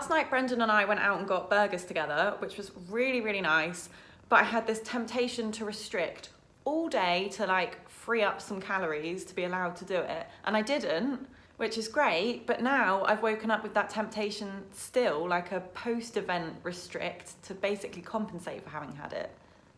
Last night, Brendan and I went out and got burgers together, which was really, really nice. But I had this temptation to restrict all day to like free up some calories to be allowed to do it. And I didn't, which is great. But now I've woken up with that temptation still, like a post-event restrict to basically compensate for having had it.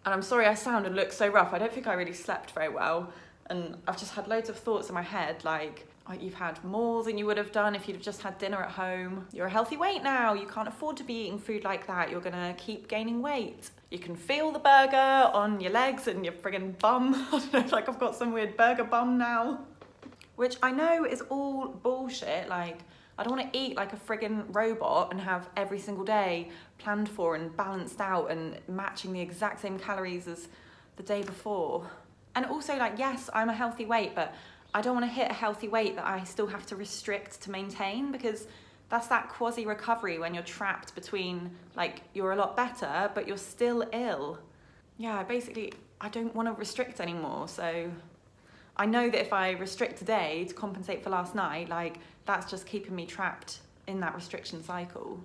And I'm sorry I sound and look so rough. I don't think I really slept very well. And I've just had loads of thoughts in my head, like you've had more than you would have done if you'd have just had dinner at home. You're a healthy weight now. You can't afford to be eating food like that. You're gonna keep gaining weight. You can feel the burger on your legs and your friggin' bum. I don't know, like I've got some weird burger bum now. Which I know is all bullshit. Like, I don't wanna eat like a friggin' robot and have every single day planned for and balanced out and matching the exact same calories as the day before. And also, like, yes, I'm a healthy weight, but I don't want to hit a healthy weight that I still have to restrict to maintain, because that's that quasi-recovery when you're trapped between, like, you're a lot better, but you're still ill. Yeah, basically, I don't want to restrict anymore. So I know that if I restrict today to compensate for last night, like, that's just keeping me trapped in that restriction cycle.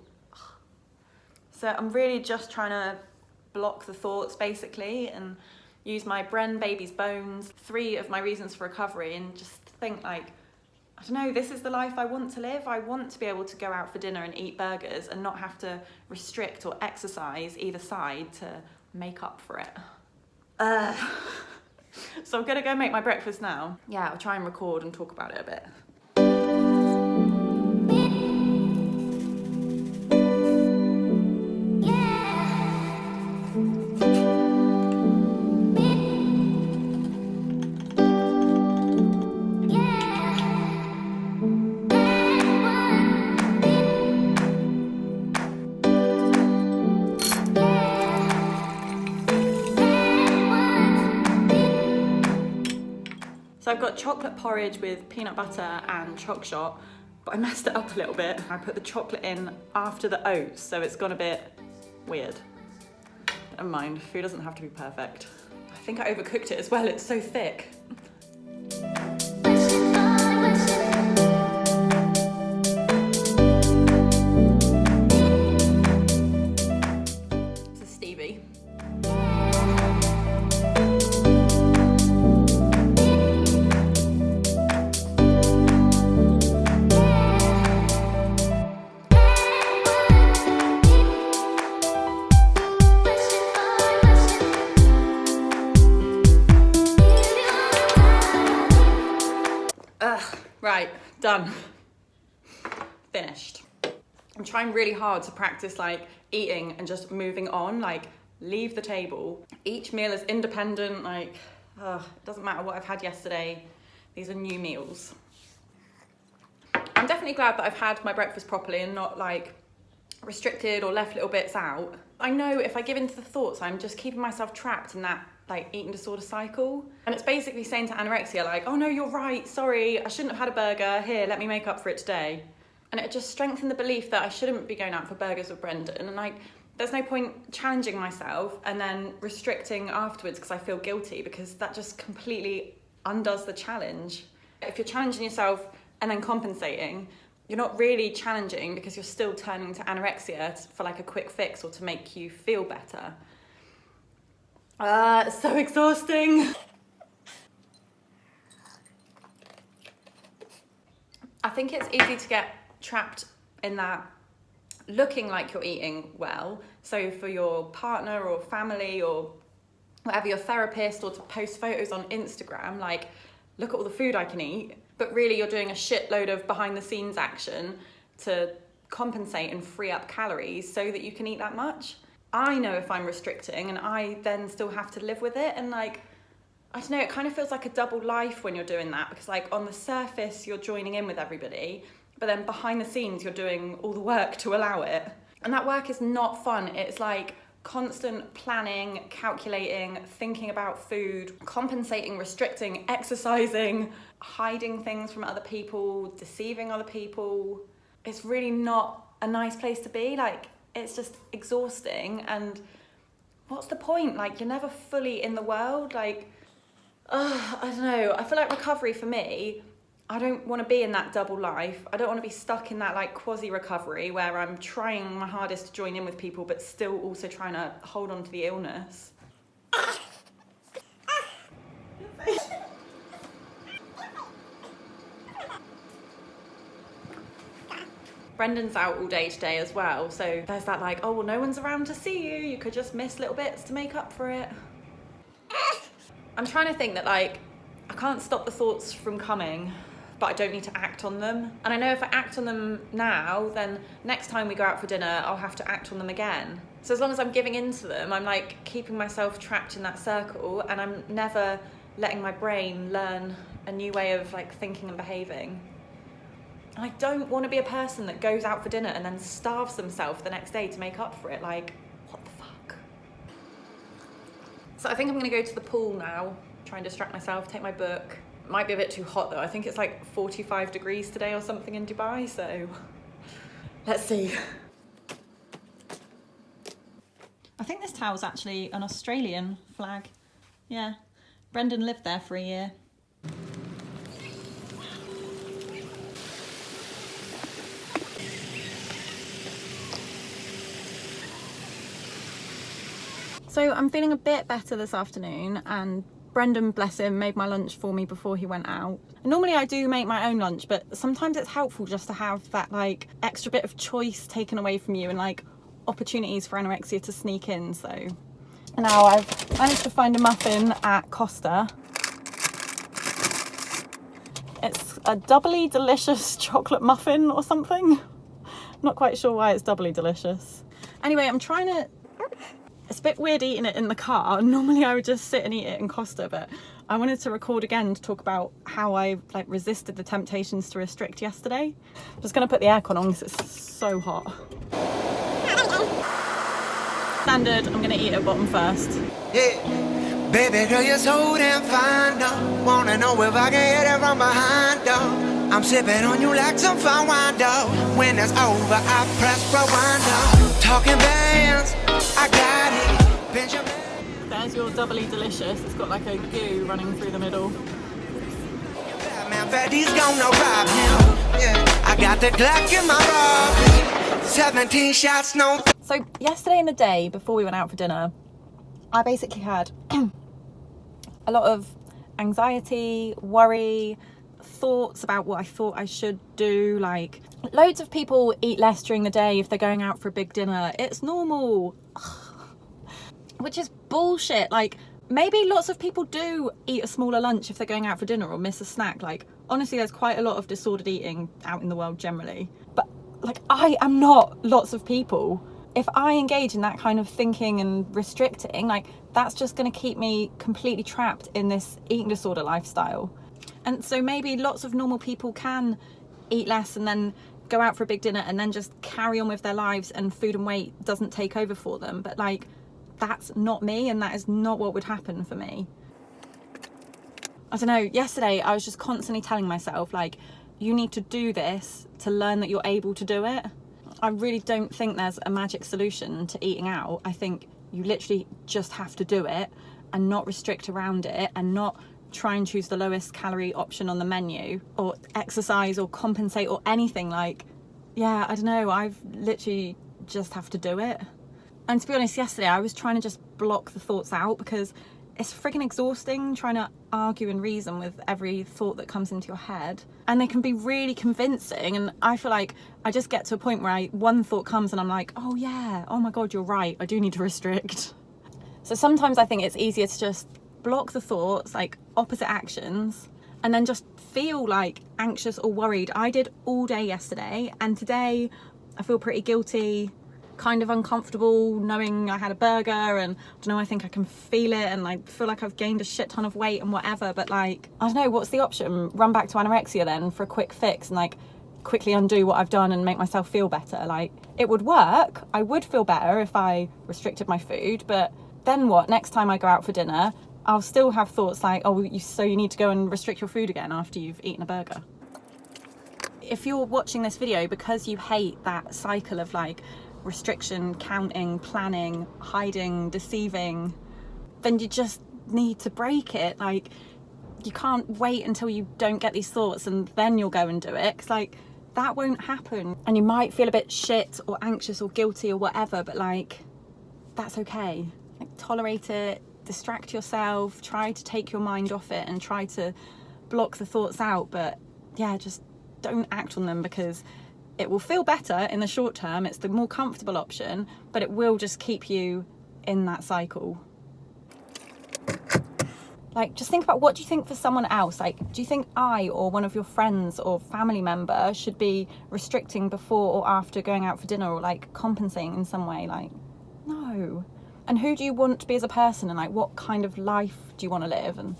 So I'm really just trying to block the thoughts, basically, and use my Bren baby's bones, 3 of my reasons for recovery, and just think like, I don't know, this is the life I want to live. I want to be able to go out for dinner and eat burgers and not have to restrict or exercise either side to make up for it. So I'm gonna go make my breakfast now. Yeah, I'll try and record and talk about it a bit. So I've got chocolate porridge with peanut butter and choc shot, but I messed it up a little bit. I put the chocolate in after the oats, so it's gone a bit weird. Never mind, food doesn't have to be perfect. I think I overcooked it as well, it's so thick. This is Stevie. Right, done. Finished. I'm trying really hard to practice like eating and just moving on, like leave the table. Each meal is independent, like, it doesn't matter what I've had yesterday. These are new meals. I'm definitely glad that I've had my breakfast properly and not like restricted or left little bits out. I know if I give in to the thoughts, I'm just keeping myself trapped in that like eating disorder cycle. And it's basically saying to anorexia like, oh no, you're right, sorry, I shouldn't have had a burger, here, let me make up for it today. And it just strengthened the belief that I shouldn't be going out for burgers with Brendan, and like, there's no point challenging myself and then restricting afterwards because I feel guilty, because that just completely undoes the challenge. If you're challenging yourself and then compensating, you're not really challenging because you're still turning to anorexia for like a quick fix or to make you feel better. It's so exhausting. I think it's easy to get trapped in that looking like you're eating well. So for your partner or family or whatever, your therapist, or to post photos on Instagram, like, look at all the food I can eat. But really you're doing a shitload of behind the scenes action to compensate and free up calories so that you can eat that much. I know if I'm restricting and I then still have to live with it, and like, I don't know, it kind of feels like a double life when you're doing that, because like on the surface you're joining in with everybody, but then behind the scenes you're doing all the work to allow it. And that work is not fun. It's like constant planning, calculating, thinking about food, compensating, restricting, exercising, hiding things from other people, deceiving other people. It's really not a nice place to be. Like, it's just exhausting, and what's the point? Like, you're never fully in the world. Like, I don't know. I feel like recovery for me, I don't want to be in that double life. I don't want to be stuck in that like quasi-recovery where I'm trying my hardest to join in with people but still also trying to hold on to the illness. Brendan's out all day today as well, so there's that like, oh well, no one's around to see you, you could just miss little bits to make up for it. I'm trying to think that like, I can't stop the thoughts from coming, but I don't need to act on them. And I know if I act on them now, then next time we go out for dinner, I'll have to act on them again. So as long as I'm giving in to them, I'm like keeping myself trapped in that circle, and I'm never letting my brain learn a new way of like thinking and behaving. I don't want to be a person that goes out for dinner and then starves themselves the next day to make up for it. Like, what the fuck? So I think I'm gonna go to the pool now, try and distract myself, take my book. Might be a bit too hot though. I think it's like 45 degrees today or something in Dubai, so let's see. I think this towel's actually an Australian flag. Yeah, Brendan lived there for a year. So I'm feeling a bit better this afternoon, and Brendan, bless him, made my lunch for me before he went out. And normally I do make my own lunch, but sometimes it's helpful just to have that like extra bit of choice taken away from you and like opportunities for anorexia to sneak in. So now I've managed to find a muffin at Costa. It's a doubly delicious chocolate muffin or something. Not quite sure why it's doubly delicious. Anyway, I'm trying to... It's a bit weird eating it in the car. Normally I would just sit and eat it in Costa, but I wanted to record again to talk about how I like resisted the temptations to restrict yesterday. I'm just gonna put the aircon on because it's so hot. Standard, I'm gonna eat at bottom first. Yeah, baby girl, you're so damn fine, though. Wanna know if I can hit it from behind, though. I'm sipping on you like some fine wine, though. When it's over, I press rewind, though. Talking bands, I got it. Benjamin. There's your doubly delicious. It's got like a goo running through the middle. Man, Fatty's gonna rob him. Yeah, I got the Glock in my robbery. 17 shots, no. So yesterday in the day before we went out for dinner, I basically had a lot of anxiety, worry, thoughts about what I thought I should do. Like, loads of people eat less during the day if they're going out for a big dinner. It's normal. Which is bullshit. Like, maybe lots of people do eat a smaller lunch if they're going out for dinner or miss a snack. Like, honestly, there's quite a lot of disordered eating out in the world generally. But like, I am not lots of people. If I engage in that kind of thinking and restricting, like, that's just going to keep me completely trapped in this eating disorder lifestyle. And so maybe lots of normal people can eat less and then go out for a big dinner and then just carry on with their lives and food and weight doesn't take over for them. But like, that's not me, and that is not what would happen for me. I don't know, yesterday I was just constantly telling myself, like, you need to do this to learn that you're able to do it. I really don't think there's a magic solution to eating out. I think you literally just have to do it and not restrict around it and not try and choose the lowest calorie option on the menu or exercise or compensate or anything. Like, yeah, I don't know, I've literally just have to do it. And to be honest, yesterday I was trying to just block the thoughts out because it's freaking exhausting trying to argue and reason with every thought that comes into your head. And they can be really convincing, and I feel like I just get to a point where one thought comes and I'm like, oh yeah, oh my god, you're right, I do need to restrict. So sometimes I think it's easier to just block the thoughts, like opposite actions, and then just feel like anxious or worried. I did all day yesterday, and today I feel pretty guilty, kind of uncomfortable knowing I had a burger, and I don't know, I think I can feel it, and I feel like I've gained a shit ton of weight and whatever, but like, I don't know, what's the option? Run back to anorexia then for a quick fix and like quickly undo what I've done and make myself feel better? Like, it would work. I would feel better if I restricted my food, but then what? Next time I go out for dinner, I'll still have thoughts like, oh, so you need to go and restrict your food again after you've eaten a burger. If you're watching this video because you hate that cycle of like restriction, counting, planning, hiding, deceiving, then you just need to break it. Like, you can't wait until you don't get these thoughts and then you'll go and do it, because like that won't happen. And you might feel a bit shit or anxious or guilty or whatever, but like that's okay. Like tolerate it, distract yourself, try to take your mind off it and try to block the thoughts out, but yeah, just don't act on them, because it will feel better in the short term. It's the more comfortable option, but it will just keep you in that cycle. Like, just think about, what do you think for someone else? Like, do you think I or one of your friends or family member should be restricting before or after going out for dinner, or like compensating in some way? Like, no. And who do you want to be as a person, and like what kind of life do you want to live? And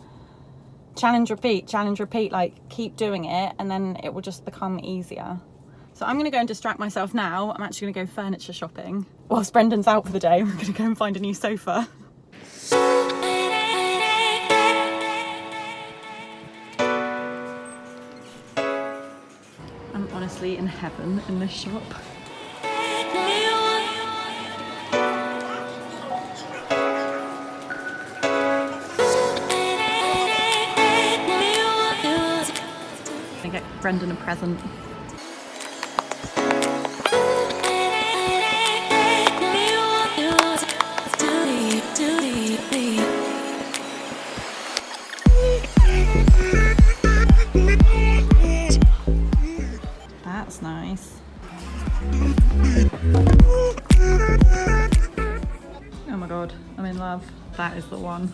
challenge, repeat, like keep doing it, and then it will just become easier. So I'm going to go and distract myself now. I'm actually going to go furniture shopping. Whilst Brendan's out for the day, I'm going to go and find a new sofa. I'm honestly in heaven in this shop. I'm going to get Brendan a present. That's nice. Oh my god, I'm in love. That is the one.